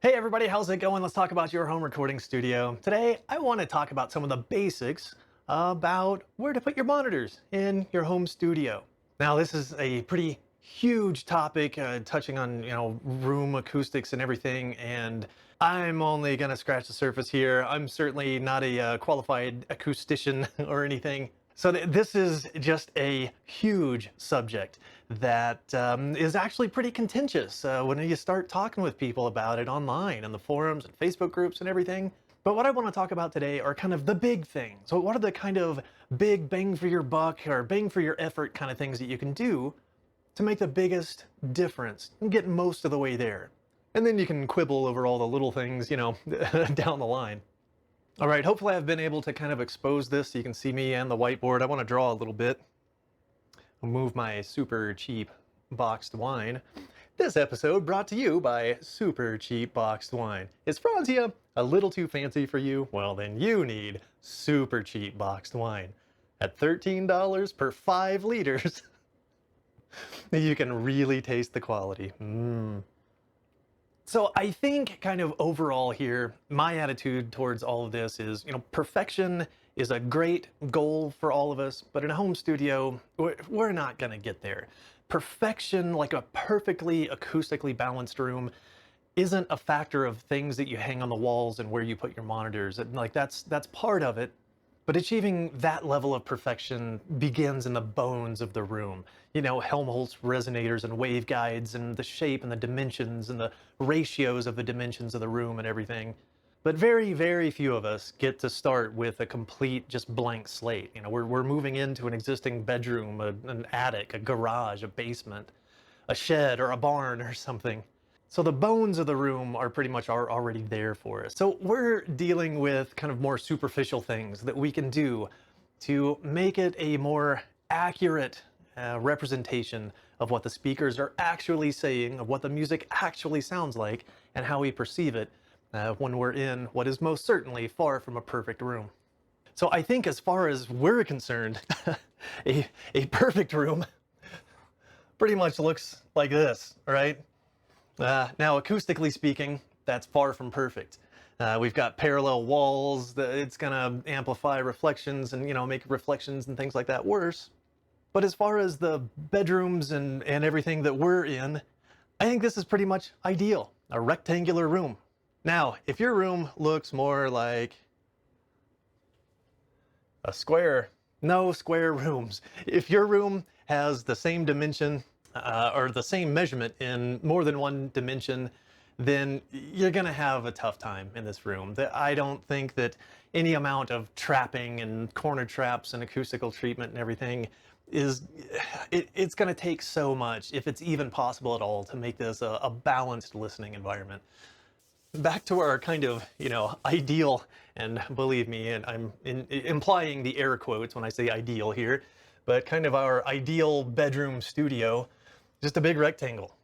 Hey everybody, how's it going? Let's talk about your home recording studio. Today, I want to talk about some of the basics about where to put your monitors in your home studio. Now, this is a pretty huge topic, touching on, room acoustics and everything, and I'm only going to scratch the surface here. I'm certainly not a qualified acoustician or anything. So this is just a huge subject that is actually pretty contentious when you start talking with people about it online and the forums and Facebook groups and everything. But what I want to talk about today are kind of the big things. So what are the kind of big bang for your buck or bang for your effort kind of things that you can do to make the biggest difference and get most of the way there? And then you can quibble over all the little things, down the line. All right, hopefully I've been able to kind of expose this so you can see me and the whiteboard. I want to draw a little bit. I'll move my super cheap boxed wine. This episode brought to you by super cheap boxed wine. Is Franzia a little too fancy for you? Well, then you need super cheap boxed wine. At $13 per 5 liters, you can really taste the quality. So I think kind of overall here, my attitude towards all of this is, perfection is a great goal for all of us, but in a home studio, we're not going to get there. Perfection, like a perfectly acoustically balanced room, isn't a factor of things that you hang on the walls and where you put your monitors. And like that's part of it. But achieving that level of perfection begins in the bones of the room. Helmholtz resonators and waveguides and the shape and the dimensions and the ratios of the dimensions of the room and everything. But very, very few of us get to start with a complete, just blank slate. We're moving into an existing bedroom, an attic, a garage, a basement, a shed or a barn or something. So the bones of the room are pretty much already there for us. So we're dealing with kind of more superficial things that we can do to make it a more accurate representation of what the speakers are actually saying, of what the music actually sounds like, and how we perceive it when we're in what is most certainly far from a perfect room. So I think as far as we're concerned, a perfect room pretty much looks like this, right? Now, acoustically speaking, that's far from perfect. We've got parallel walls. It's going to amplify reflections and, make reflections and things like that worse. But as far as the bedrooms and everything that we're in, I think this is pretty much ideal. A rectangular room. Now, if your room looks more like a square, no square rooms. If your room has the same dimension or the same measurement in more than one dimension, then you're going to have a tough time in this room. I don't think that any amount of trapping and corner traps and acoustical treatment and everything it's going to take so much, if it's even possible at all, to make this a balanced listening environment. Back to our kind of, ideal, and believe me, and I'm implying the air quotes when I say ideal here, but kind of our ideal bedroom studio, just a big rectangle.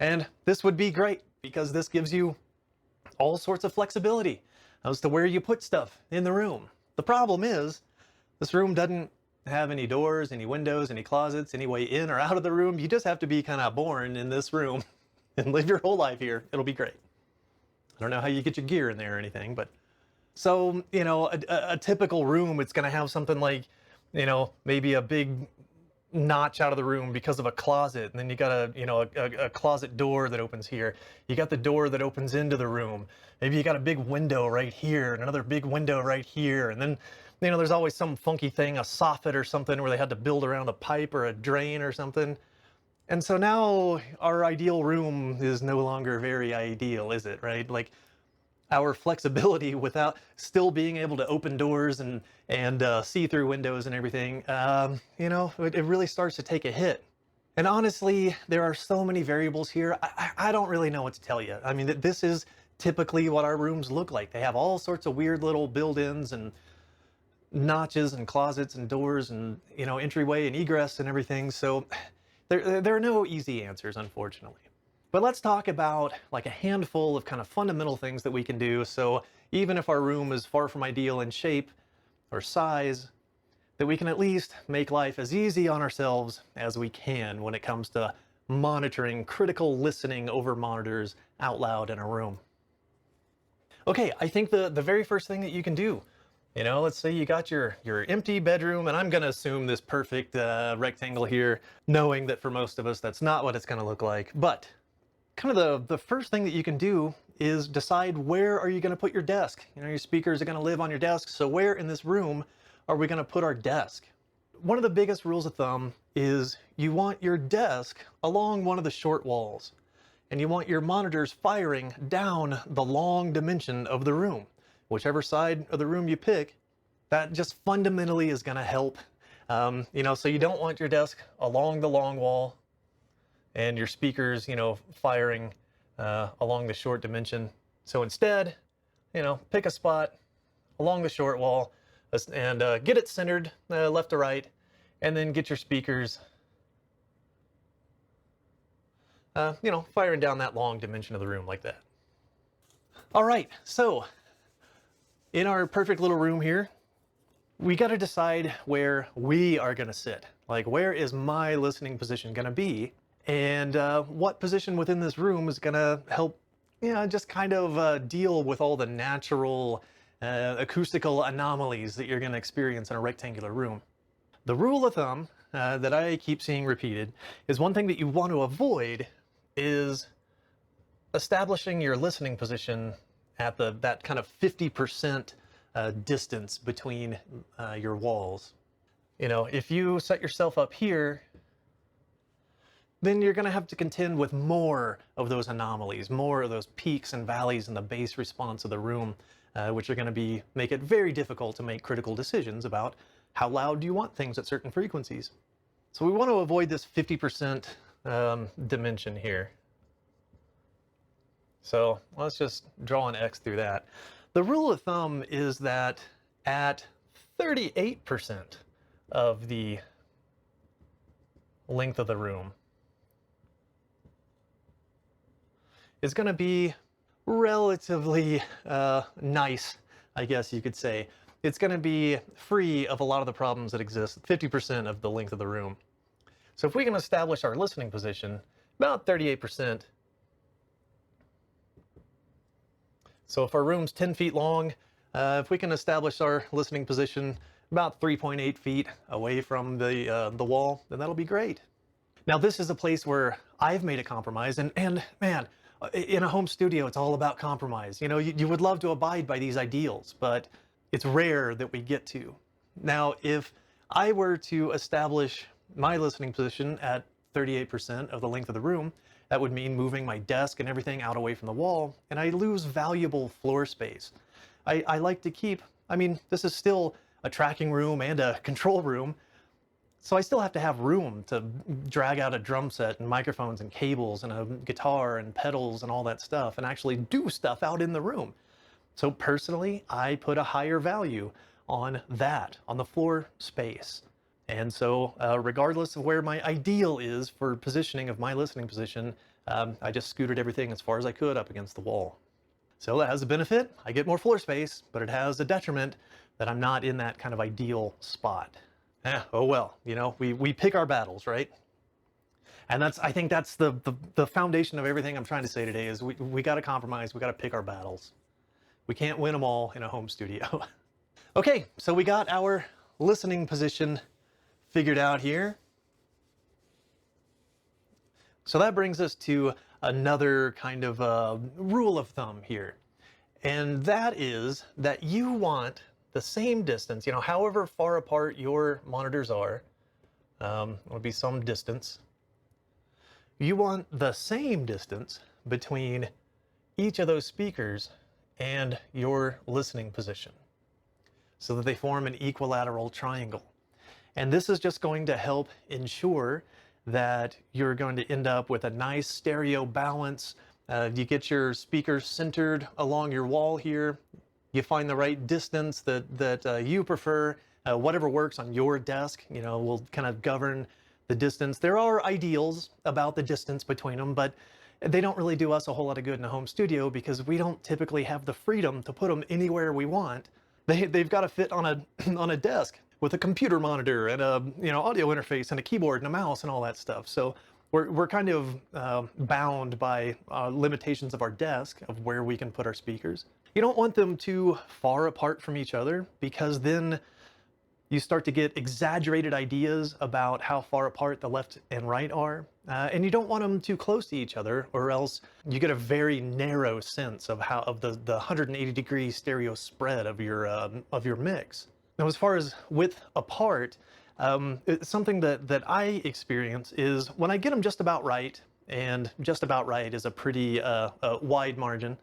And this would be great because this gives you all sorts of flexibility as to where you put stuff in the room. The problem is this room doesn't have any doors, any windows, any closets, any way in or out of the room. You just have to be kind of born in this room and live your whole life here. It'll be great. I don't know how you get your gear in there or anything, but so, a typical room, it's going to have something like, maybe a big notch out of the room because of a closet. And then you got a closet door that opens here. You got the door that opens into the room. Maybe you got a big window right here and another big window right here. And then, there's always some funky thing, a soffit or something where they had to build around a pipe or a drain or something. And so now our ideal room is no longer very ideal, is it, right? Like our flexibility without still being able to open doors and see through windows and everything, it really starts to take a hit. And honestly, there are so many variables here. I don't really know what to tell you. I mean, this is typically what our rooms look like. They have all sorts of weird little build-ins and notches and closets and doors and, entryway and egress and everything. So there are no easy answers, unfortunately. But let's talk about like a handful of kind of fundamental things that we can do. So even if our room is far from ideal in shape or size, that we can at least make life as easy on ourselves as we can when it comes to monitoring critical listening over monitors out loud in a room. Okay, I think the very first thing that you can do, let's say you got your empty bedroom, and I'm gonna assume this perfect rectangle here, knowing that for most of us that's not what it's gonna look like. But kind of the first thing that you can do is decide, where are you gonna put your desk? Your speakers are gonna live on your desk, so where in this room are we gonna put our desk? One of the biggest rules of thumb is you want your desk along one of the short walls, and you want your monitors firing down the long dimension of the room. Whichever side of the room you pick, that just fundamentally is going to help. So you don't want your desk along the long wall and your speakers, firing along the short dimension. So instead, pick a spot along the short wall and get it centered left to right, and then get your speakers firing down that long dimension of the room like that. All right, so in our perfect little room here, we got to decide where we are going to sit. Like, where is my listening position going to be? And what position within this room is going to help, just kind of deal with all the natural acoustical anomalies that you're going to experience in a rectangular room. The rule of thumb that I keep seeing repeated is, one thing that you want to avoid is establishing your listening position at that kind of 50% distance between your walls. If you set yourself up here, then you're going to have to contend with more of those anomalies, more of those peaks and valleys in the bass response of the room, which are going to make it very difficult to make critical decisions about how loud do you want things at certain frequencies. So we want to avoid this 50% dimension here. So let's just draw an X through that. The rule of thumb is that at 38% of the length of the room is going to be relatively nice, I guess you could say. It's going to be free of a lot of the problems that exist at 50% of the length of the room. So if we can establish our listening position about 38%, so if our room's 10 feet long, if we can establish our listening position about 3.8 feet away from the wall, then that'll be great. Now, this is a place where I've made a compromise, and man, in a home studio, it's all about compromise. You would love to abide by these ideals, but it's rare that we get to. Now, if I were to establish my listening position at 38% of the length of the room, that would mean moving my desk and everything out away from the wall, and I lose valuable floor space. I like to keep, this is still a tracking room and a control room, so I still have to have room to drag out a drum set and microphones and cables and a guitar and pedals and all that stuff, and actually do stuff out in the room. So personally, I put a higher value on that, on the floor space. And so regardless of where my ideal is for positioning of my listening position, I just scooted everything as far as I could up against the wall. So that has a benefit. I get more floor space, but it has a detriment that I'm not in that kind of ideal spot. Oh well, we pick our battles, right? And I think that's the foundation of everything I'm trying to say today is we got to compromise. We got to pick our battles. We can't win them all in a home studio. Okay, so we got our listening position figured out here. So that brings us to another kind of rule of thumb here. And that is that you want the same distance, however far apart your monitors are, it'll be some distance. You want the same distance between each of those speakers and your listening position, so that they form an equilateral triangle. And this is just going to help ensure that you're going to end up with a nice stereo balance. You get your speakers centered along your wall here. You find the right distance that you prefer. Whatever works on your desk, will kind of govern the distance. There are ideals about the distance between them, but they don't really do us a whole lot of good in a home studio because we don't typically have the freedom to put them anywhere we want. They've got to fit on a desk with a computer monitor and a audio interface and a keyboard and a mouse and all that stuff. So We're kind of bound by limitations of our desk of where we can put our speakers. You don't want them too far apart from each other, because then you start to get exaggerated ideas about how far apart the left and right are. And you don't want them too close to each other, or else you get a very narrow sense of the 180-degree stereo spread of your mix. Now, as far as width apart, it's something that I experience is when I get them just about right, and just about right is a pretty wide margin,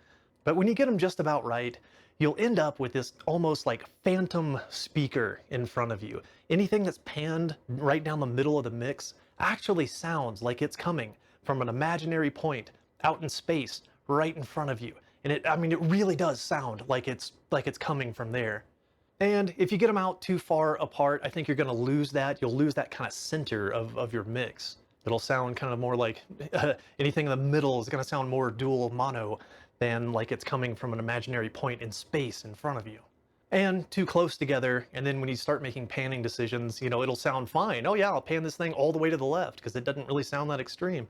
but when you get them just about right, you'll end up with this almost like phantom speaker in front of you. Anything that's panned right down the middle of the mix actually sounds like it's coming from an imaginary point out in space right in front of you. And I mean, it really does sound like it's coming from there. And if you get them out too far apart, I think you're gonna lose that. You'll lose that kind of center of your mix. It'll sound kind of more like anything in the middle is gonna sound more dual mono than like it's coming from an imaginary point in space in front of you. And too close together, and then when you start making panning decisions, it'll sound fine. Oh yeah, I'll pan this thing all the way to the left because it doesn't really sound that extreme.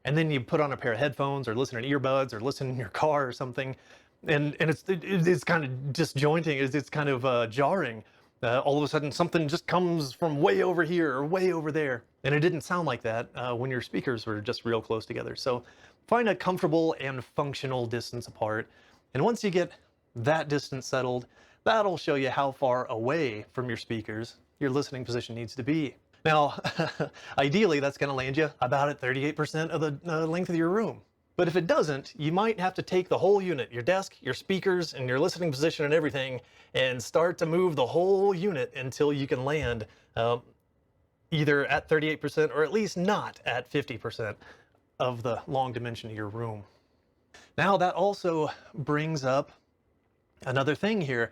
And then you put on a pair of headphones or listen to earbuds or listen in your car or something, and it's kind of disjointing. It's kind of jarring. All of a sudden something just comes from way over here or way over there, and it didn't sound like that when your speakers were just real close together. So find a comfortable and functional distance apart, and once you get that distance settled, that'll show you how far away from your speakers your listening position needs to be. Now, ideally, that's going to land you about at 38% of the length of your room. But if it doesn't, you might have to take the whole unit, your desk, your speakers, and your listening position and everything, and start to move the whole unit until you can land either at 38% or at least not at 50% of the long dimension of your room. Now, that also brings up another thing here.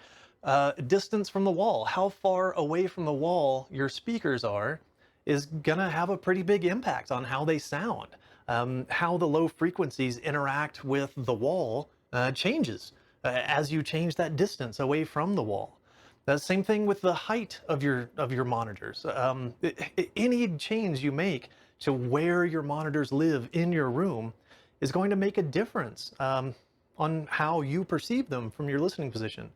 Distance from the wall. How far away from the wall your speakers are is gonna have a pretty big impact on how they sound. How the low frequencies interact with the wall changes as you change that distance away from the wall. The same thing with the height of your monitors. Any change you make to where your monitors live in your room is going to make a difference on how you perceive them from your listening position.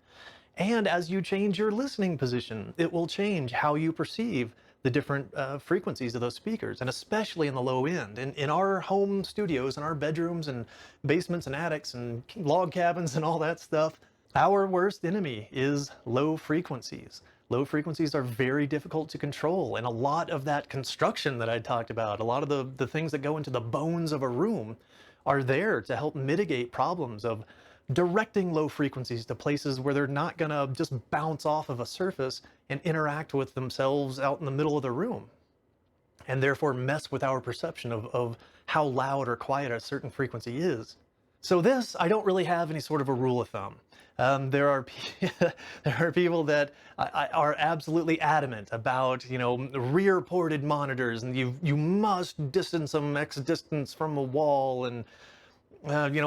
And as you change your listening position, it will change how you perceive the different frequencies of those speakers, and especially in the low end. In our home studios, in our bedrooms and basements and attics and log cabins and all that stuff, our worst enemy is low frequencies. Low frequencies are very difficult to control, and a lot of that construction that I talked about, a lot of the things that go into the bones of a room are there to help mitigate problems of directing low frequencies to places where they're not gonna just bounce off of a surface and interact with themselves out in the middle of the room, and therefore mess with our perception of how loud or quiet a certain frequency is. So this, I don't really have any sort of a rule of thumb. There are people that are absolutely adamant about rear ported monitors, and you must distance them X distance from a wall, and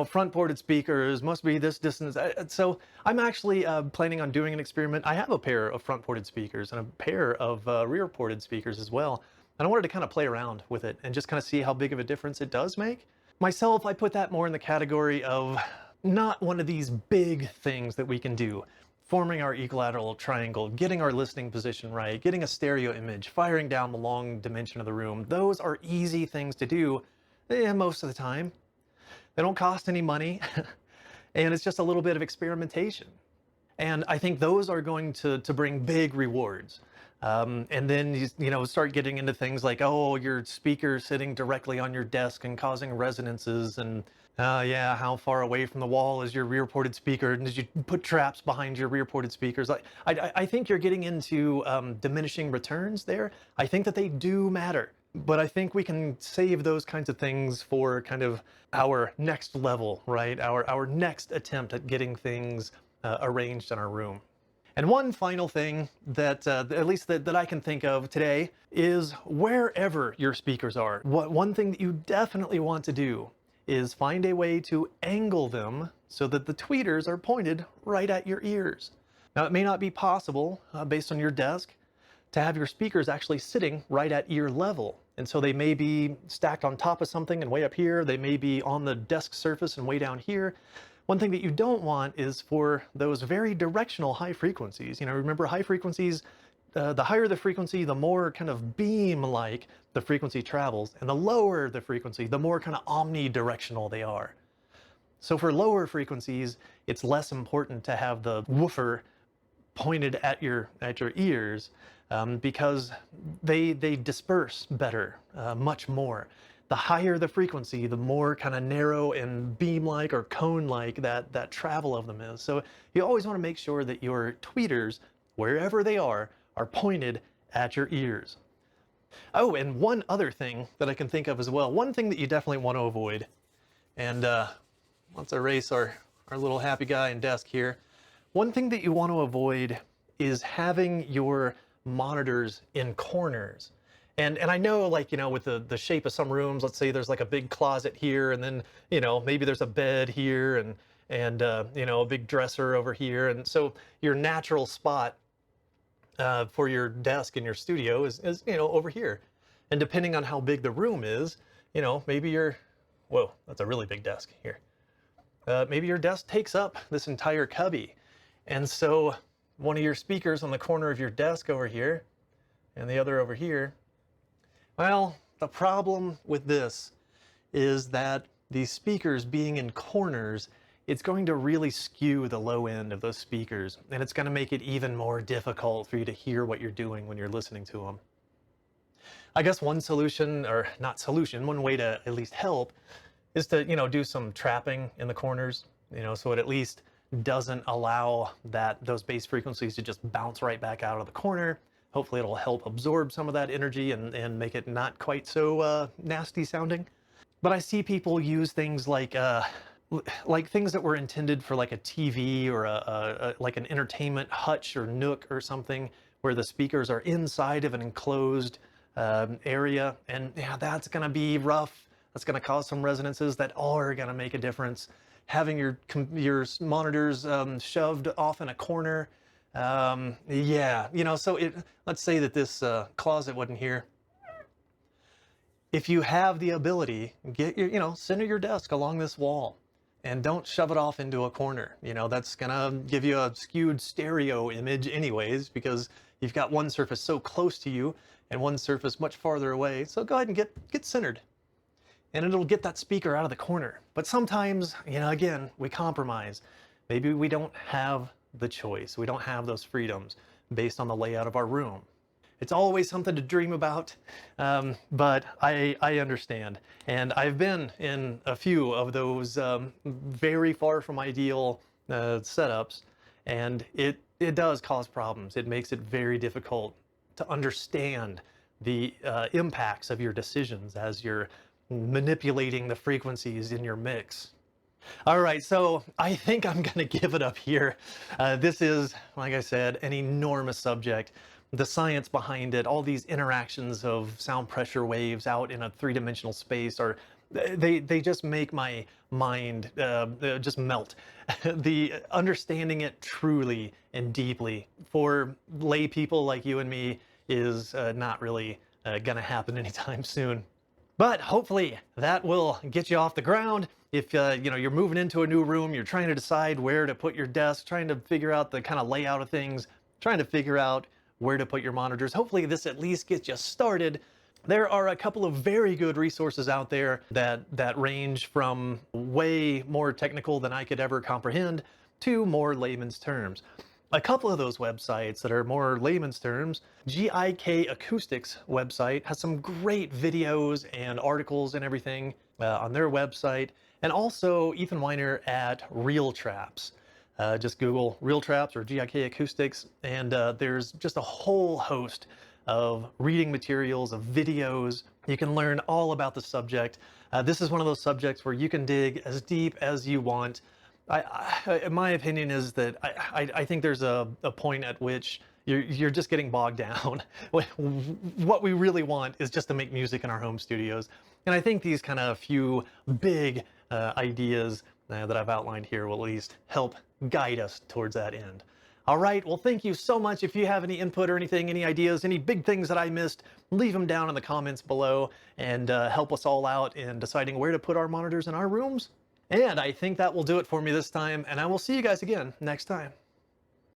front ported speakers must be this distance. So I'm actually planning on doing an experiment. I have a pair of front ported speakers and a pair of rear ported speakers as well. And I wanted to kind of play around with it and just kind of see how big of a difference it does make. Myself, I put that more in the category of not one of these big things that we can do. Forming our equilateral triangle, getting our listening position right, getting a stereo image, firing down the long dimension of the room. Those are easy things to do most of the time. They don't cost any money, and it's just a little bit of experimentation. And I think those are going to bring big rewards. And then you start getting into things like, oh, your speaker sitting directly on your desk and causing resonances, and yeah, how far away from the wall is your rear ported speaker, and did you put traps behind your rear ported speakers? I think you're getting into diminishing returns there. I think that they do matter, but I think we can save those kinds of things for kind of our next level, right? Our next attempt at getting things arranged in our room. And one final thing that, at least that I can think of today, is wherever your speakers are. One thing that you definitely want to do is find a way to angle them so that the tweeters are pointed right at your ears. Now, it may not be possible, based on your desk, to have your speakers actually sitting right at ear level. And so they may be stacked on top of something and way up here. They may be on the desk surface and way down here. One thing that you don't want is for those very directional high frequencies. You know, remember high frequencies, the higher the frequency, the more kind of beam-like the frequency travels, and the lower the frequency, the more kind of omnidirectional they are. So for lower frequencies, it's less important to have the woofer pointed at your ears, because they disperse better, much more. The higher the frequency, the more kind of narrow and beam-like or cone-like that travel of them is. So you always want to make sure that your tweeters, wherever they are pointed at your ears. Oh, and one other thing that I can think of as well, one thing that you definitely want to avoid, and let's erase our little happy guy and desk here. One thing that you want to avoid is having your monitors in corners. And I know, like, you know, with the shape of some rooms, let's say there's like a big closet here, and then, you know, maybe there's a bed here, and you know, a big dresser over here. And so your natural spot for your desk in your studio is, you know, over here. And depending on how big the room is, you know, maybe whoa, that's a really big desk here. Maybe your desk takes up this entire cubby. And so one of your speakers on the corner of your desk over here, and the other over here. Well, the problem with this is that these speakers being in corners, it's going to really skew the low end of those speakers, and it's going to make it even more difficult for you to hear what you're doing when you're listening to them. I guess one solution, or not solution, one way to at least help is to, you know, do some trapping in the corners, you know, so it at least doesn't allow those bass frequencies to just bounce right back out of the corner. Hopefully it'll help absorb some of that energy and make it not quite so nasty sounding. But I see people use things like things that were intended for like a TV or like an entertainment hutch or nook or something, where the speakers are inside of an enclosed area. And yeah, that's gonna be rough. That's gonna cause some resonances that are gonna make a difference. Having your monitors shoved off in a corner, yeah, you know, so let's say that this closet wasn't here. If you have the ability, get your, you know, center your desk along this wall, and don't shove it off into a corner. You know, that's gonna give you a skewed stereo image anyways, because you've got one surface so close to you and one surface much farther away. So go ahead and get centered, and it'll get that speaker out of the corner. But sometimes, you know, again, we compromise. Maybe we don't have the choice. We don't have those freedoms based on the layout of our room. It's always something to dream about, but I understand. And I've been in a few of those very far from ideal setups, and it does cause problems. It makes it very difficult to understand the impacts of your decisions as you're manipulating the frequencies in your mix. All right, so I think I'm gonna give it up here. This is, like I said, an enormous subject. The science behind it, all these interactions of sound pressure waves out in a three-dimensional space, they just make my mind just melt. The understanding it truly and deeply for lay people like you and me is not really gonna happen anytime soon. But hopefully that will get you off the ground. If you know, you're moving into a new room, you're trying to decide where to put your desk, trying to figure out the kind of layout of things, trying to figure out where to put your monitors. Hopefully this at least gets you started. There are a couple of very good resources out there that range from way more technical than I could ever comprehend to more layman's terms. A couple of those websites that are more layman's terms, GIK Acoustics website has some great videos and articles and everything on their website. And also Ethan Weiner at Real Traps. Just Google Real Traps or GIK Acoustics, and there's just a whole host of reading materials, of videos. You can learn all about the subject. This is one of those subjects where you can dig as deep as you want. My opinion is that I think there's a point at which you're just getting bogged down. What we really want is just to make music in our home studios. And I think these kind of few big ideas that I've outlined here will at least help guide us towards that end. All right, well, thank you so much. If you have any input or anything, any ideas, any big things that I missed, leave them down in the comments below and help us all out in deciding where to put our monitors in our rooms. And I think that will do it for me this time, and I will see you guys again next time.